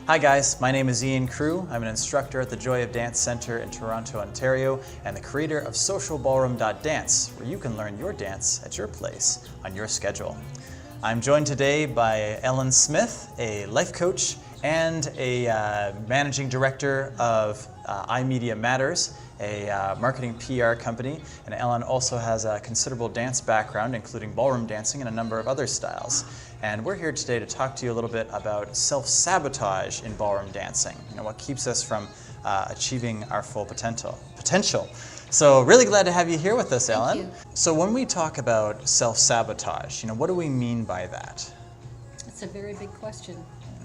Hi guys, my name is Ian Crew. I'm an instructor at the Joy of Dance Center in Toronto, Ontario, and the creator of SocialBallroom.Dance, where you can learn your dance at your place on your schedule. I'm joined today by Ellen Smith, a life coach and a managing director of iMedia Matters, a marketing PR company, and Ellen also has a considerable dance background, including ballroom dancing and a number of other styles. And we're here today to talk to you a little bit about self-sabotage in ballroom dancing, what keeps us from achieving our full potential. So really glad to have you here with us, Ellen. Thank you. So when we talk about self-sabotage, what do we mean by that? It's a very big question,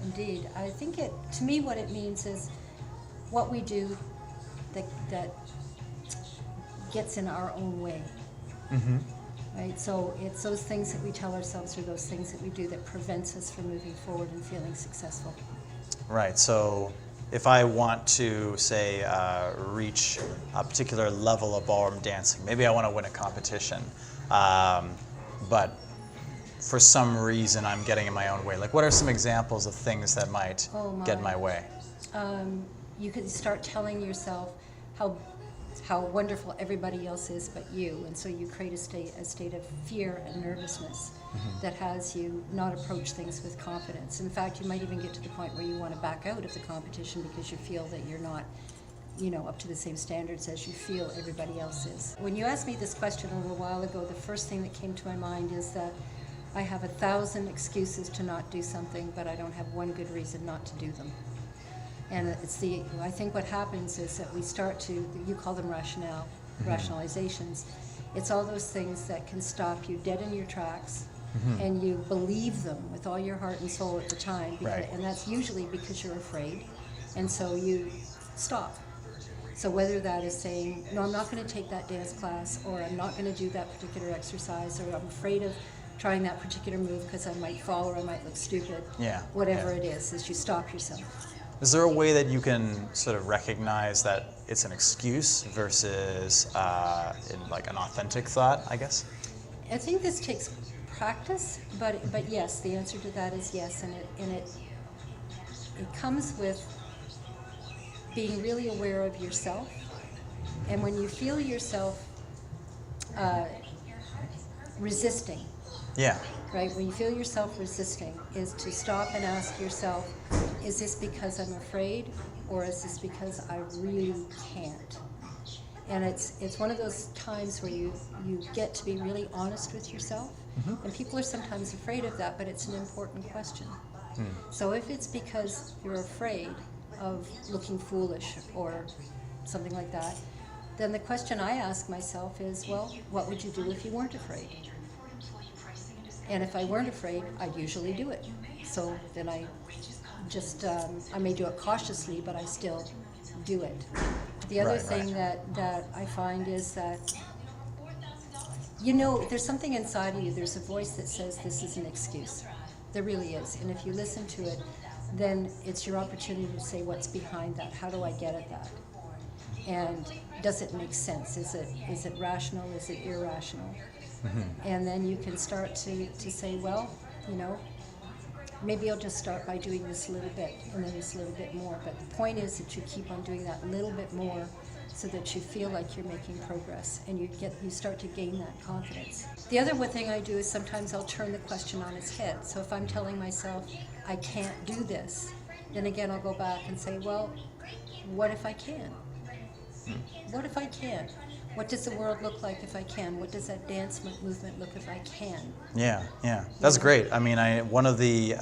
indeed. I think to me what it means is what we do that gets in our own way. Mm-hmm. Right? So it's those things that we tell ourselves or those things that we do that prevents us from moving forward and feeling successful. Right, so if I want to, say, reach a particular level of ballroom dancing, maybe I want to win a competition, but for some reason I'm getting in my own way. Like, what are some examples of things that might get in my way? You could start telling yourself how wonderful everybody else is but you, and so you create a state of fear and nervousness that has you not approach things with confidence. In fact, you might even get to the point where you want to back out of the competition because you feel that you're not up to the same standards as you feel everybody else is. When you asked me this question a little while ago, the first thing that came to my mind is that I have 1,000 excuses to not do something, but I don't have one good reason not to do them. And I think what happens is that we start to, you call them rationalizations. It's all those things that can stop you dead in your tracks, and you believe them with all your heart and soul at the time. And that's usually because you're afraid, and so you stop. So whether that is saying, no, I'm not going to take that dance class, or I'm not going to do that particular exercise, or I'm afraid of trying that particular move because I might fall or I might look stupid. Whatever it is you stop yourself. Is there a way that you can sort of recognize that it's an excuse versus like an authentic thought, I guess? I think this takes practice, but yes, the answer to that is yes, and it comes with being really aware of yourself, and when you feel yourself resisting. Yeah. Right, when you feel yourself resisting, is to stop and ask yourself, is this because I'm afraid, or is this because I really can't? And it's one of those times where you get to be really honest with yourself, and people are sometimes afraid of that, but it's an important question. So if it's because you're afraid of looking foolish or something like that, then the question I ask myself is, well, what would you do if you weren't afraid? And if I weren't afraid, I'd usually do it. So then I just, I may do it cautiously, but I still do it. The other thing that I find is that, there's something inside of you, there's a voice that says this is an excuse. There really is. And if you listen to it, then it's your opportunity to say what's behind that. How do I get at that? And does it make sense? Is it rational? Is it irrational? And then you can start to say, well, maybe I'll just start by doing this a little bit and then this a little bit more. But the point is that you keep on doing that little bit more so that you feel like you're making progress and you start to gain that confidence. The other one thing I do is sometimes I'll turn the question on its head. So if I'm telling myself I can't do this, then again I'll go back and say, well, what if I can? What if I can? What does the world look like if I can? What does that dance movement look if I can? Yeah, that's great. I mean, one of the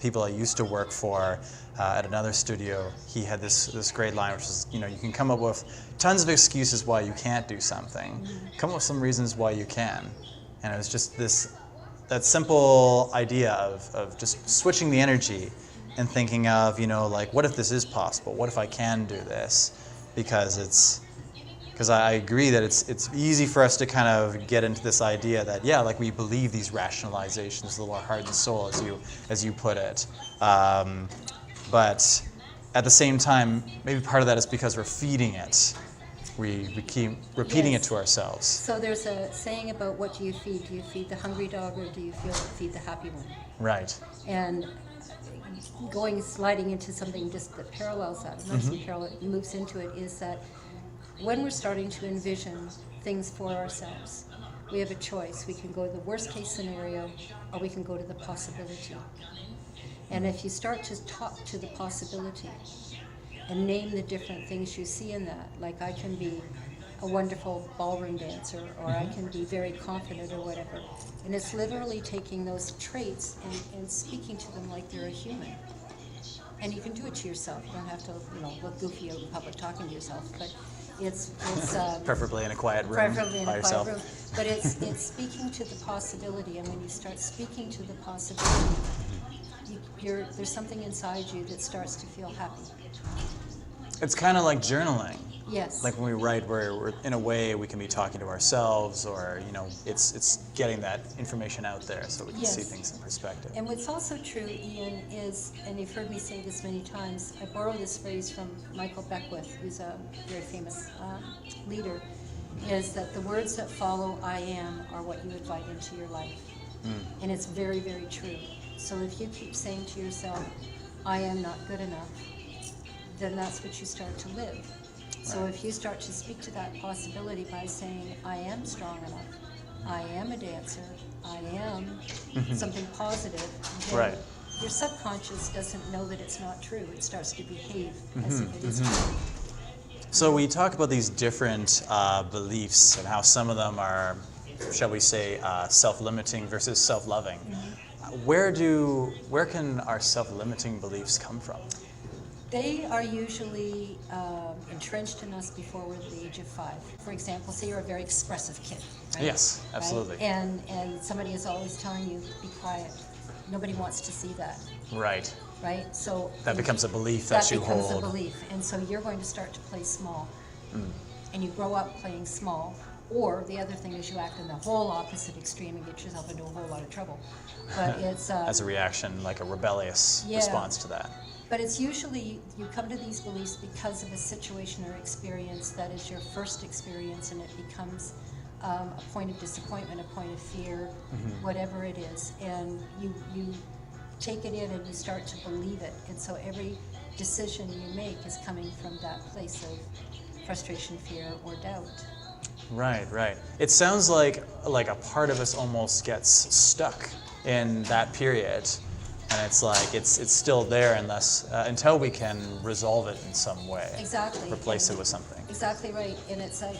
people I used to work for at another studio, he had this great line, which is, you can come up with tons of excuses why you can't do something. Come up with some reasons why you can. And it was just that simple idea of just switching the energy and thinking of, like, what if this is possible? What if I can do this? Because I agree that it's easy for us to kind of get into this idea that, like we believe these rationalizations with our heart and soul, as you put it. But at the same time, maybe part of that is because we're feeding it. we keep repeating Yes. it to ourselves. So there's a saying about what do you feed? Do you feed the hungry dog or do you feed the happy one? Right. And sliding into something just that parallels that, moves into it, is that when we're starting to envision things for ourselves, we have a choice. We can go to the worst case scenario or we can go to the possibility. And if you start to talk to the possibility and name the different things you see in that, like I can be a wonderful ballroom dancer, or I can be very confident, or whatever. And it's literally taking those traits and speaking to them like they're a human. And you can do it to yourself. You don't have to, look goofy out in public talking to yourself. But it's preferably in a quiet room by yourself. But it's speaking to the possibility, and when you start speaking to the possibility, there's something inside you that starts to feel happy. It's kind of like journaling. Yes. Like when we write, we're in a way we can be talking to ourselves, or it's getting that information out there so we can see things in perspective. And what's also true, Ian, is, and you've heard me say this many times, I borrow this phrase from Michael Beckwith, who's a very famous leader, is that the words that follow "I am" are what you invite into your life. And it's very, very true. So if you keep saying to yourself, "I am not good enough," then that's what you start to live. So if you start to speak to that possibility by saying, "I am strong enough, I am a dancer, I am something positive," then your subconscious doesn't know that it's not true. It starts to behave as if it is true. So we talk about these different beliefs and how some of them are, shall we say, self-limiting versus self-loving. Where can our self-limiting beliefs come from? They are usually entrenched in us before we're at the age of 5. For example, say you're a very expressive kid, right? Yes, absolutely. Right? And somebody is always telling you, "Be quiet." Nobody wants to see that. Right. Right? So that becomes a belief that you hold. That becomes a belief. And so you're going to start to play small. And you grow up playing small. Or the other thing is you act in the whole opposite extreme and get yourself into a whole lot of trouble. But it's as a reaction, like a rebellious response to that. But it's usually, you come to these beliefs because of a situation or experience that is your first experience, and it becomes a point of disappointment, a point of fear, whatever it is. And you take it in and you start to believe it. And so every decision you make is coming from that place of frustration, fear, or doubt. Right, right. It sounds like a part of us almost gets stuck in that period. And it's like it's still there until we can resolve it in some way. Exactly. Replace it with something. Exactly right. And it's like,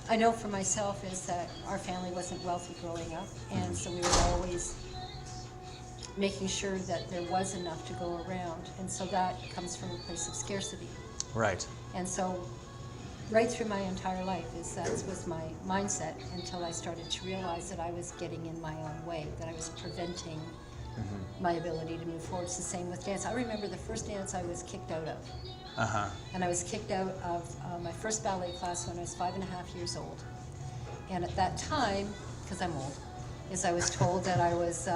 I know for myself is that our family wasn't wealthy growing up, and so we were always making sure that there was enough to go around. And so that comes from a place of scarcity. Right. And so right through my entire life that was my mindset until I started to realize that I was getting in my own way, that I was preventing my ability to move forward. It's the same with dance. I remember the first dance I was kicked out of. And I was kicked out of my first ballet class when I was 5.5 years old. And at that time, because I'm old, I was told that I was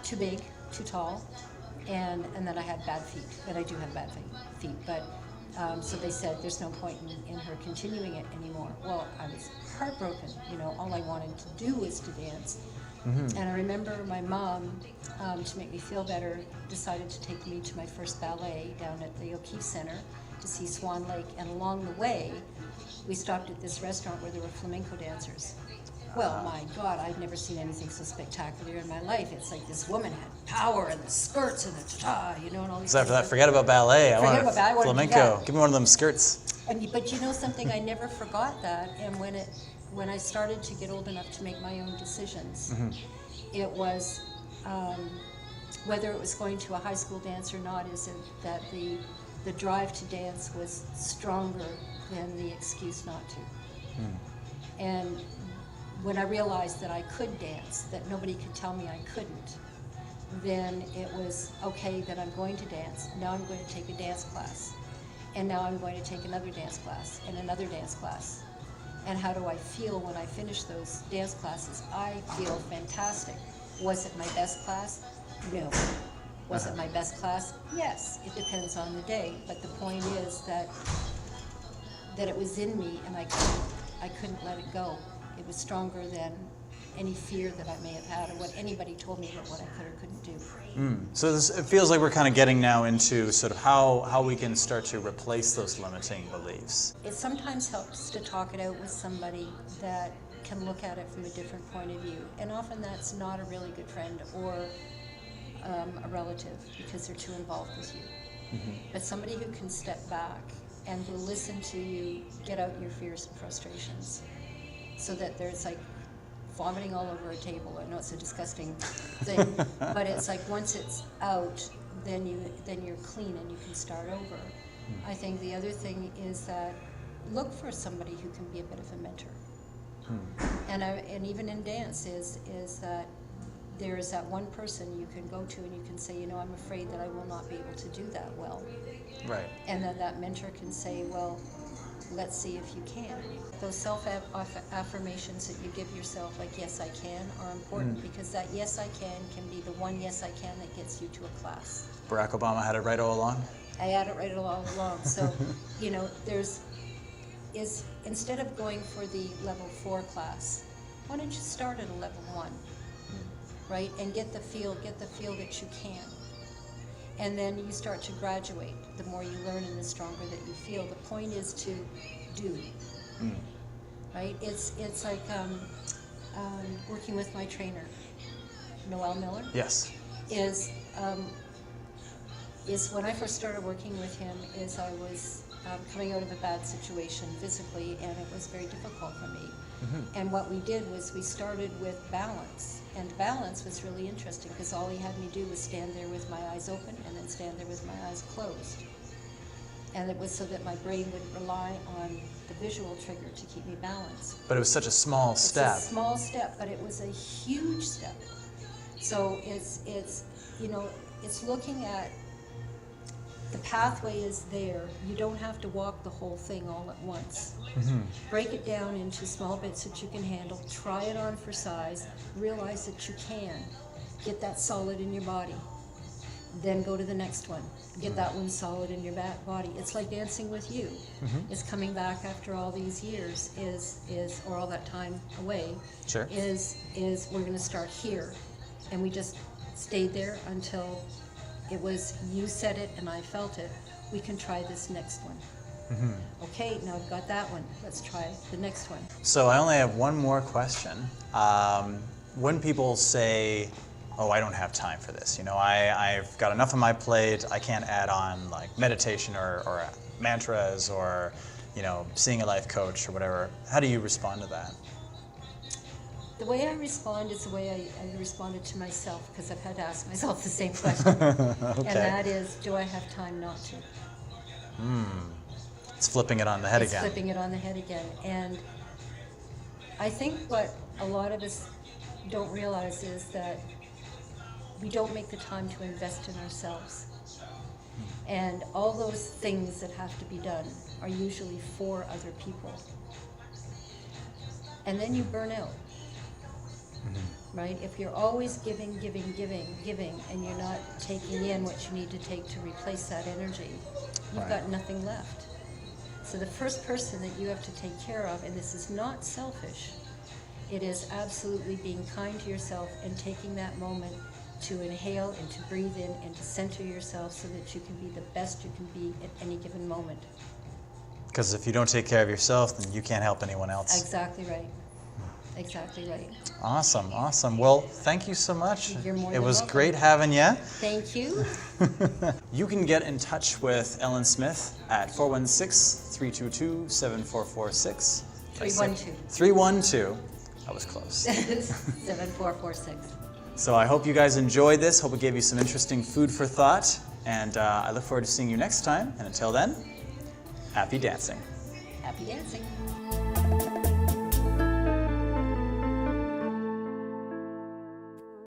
too big, too tall, and that I had bad feet. And I do have bad feet, but so they said there's no point in her continuing it anymore. Well, I was heartbroken. All I wanted to do was to dance. And I remember my mom, to make me feel better, decided to take me to my first ballet down at the O'Keefe Center to see Swan Lake. And along the way, we stopped at this restaurant where there were flamenco dancers. Well, my God, I'd never seen anything so spectacular in my life. It's like this woman had power and the skirts and the ta-ta, and all these So after that, things. forget about ballet. I want flamenco. Yeah. Give me one of them skirts. But you know something, I never forgot that. And when I started to get old enough to make my own decisions, it was, whether it was going to a high school dance or not, that the drive to dance was stronger than the excuse not to. And when I realized that I could dance, that nobody could tell me I couldn't, then it was okay that I'm going to dance. Now I'm going to take a dance class. And now I'm going to take another dance class and another dance class. And how do I feel when I finish those dance classes? I feel fantastic. Was it my best class? No. Was it my best class? Yes, it depends on the day. But the point is that it was in me, and I couldn't let it go. It was stronger than any fear that I may have had, or what anybody told me about what I could or couldn't do. So it feels like we're kind of getting now into sort of how we can start to replace those limiting beliefs. It sometimes helps to talk it out with somebody that can look at it from a different point of view. And often that's not a really good friend or a relative, because they're too involved with you. But somebody who can step back and will listen to you get out your fears and frustrations, so that there's like vomiting all over a table. I know it's a disgusting thing, but it's like once it's out, then you're clean and you can start over. I think the other thing is that look for somebody who can be a bit of a mentor. And even in dance is that there is that one person you can go to and you can say, I'm afraid that I will not be able to do that well. Right. And then that mentor can say, well, let's see if you can. Those self-affirmations that you give yourself, like yes I can, are important, because that yes I can be the one yes I can that gets you to a class. Barack Obama had it right all along? I had it right all along. So, instead of going for the level 4 class, why don't you start at a level 1, right? And get the feel that you can. And then you start to graduate. The more you learn and the stronger that you feel. The point is to do, right? It's like working with my trainer, Noel Miller. Yes. Is when I first started working with him, is I was coming out of a bad situation physically, and it was very difficult for me. And what we did was we started with balance. And balance was really interesting, because all he had me do was stand there with my eyes open and then stand there with my eyes closed. And it was so that my brain would rely on the visual trigger to keep me balanced. But it was such a small step. It's a small step, but it was a huge step. So it's looking at the pathway is there. You don't have to walk the whole thing all at once. Break it down into small bits that you can handle. Try it on for size. Realize that you can. Get that solid in your body. Then go to the next one. Get that one solid in your body. It's like dancing with you. It's coming back after all these years, or all that time away. Sure. Is we're going to start here, and we just stayed there until it was you said it and I felt it. We can try this next one. Okay, now I've got that one. Let's try the next one. So I only have one more question. When people say, oh, I don't have time for this, I've got enough on my plate, I can't add on like meditation or mantras or, seeing a life coach or whatever, how do you respond to that? The way I respond is the way I responded to myself, because I've had to ask myself the same question. Okay. And that is, do I have time not to? It's flipping it on the head again. It's flipping it on the head again. And I think what a lot of us don't realize is that we don't make the time to invest in ourselves. And all those things that have to be done are usually for other people. And then you burn out. Right? If you're always giving, and you're not taking in what you need to take to replace that energy, you've got nothing left. So the first person that you have to take care of, and this is not selfish, it is absolutely being kind to yourself and taking that moment to inhale and to breathe in and to center yourself so that you can be the best you can be at any given moment. Because if you don't take care of yourself, then you can't help anyone else. Exactly right. Exactly right. Awesome, awesome. Well, thank you so much. You're more It than was welcome. great having you. Thank you. You can get in touch with Ellen Smith at 416-322-7446. 312. 312. I was close. 7446. So I hope you guys enjoyed this. Hope it gave you some interesting food for thought. And I look forward to seeing you next time. And until then, happy dancing. Happy dancing.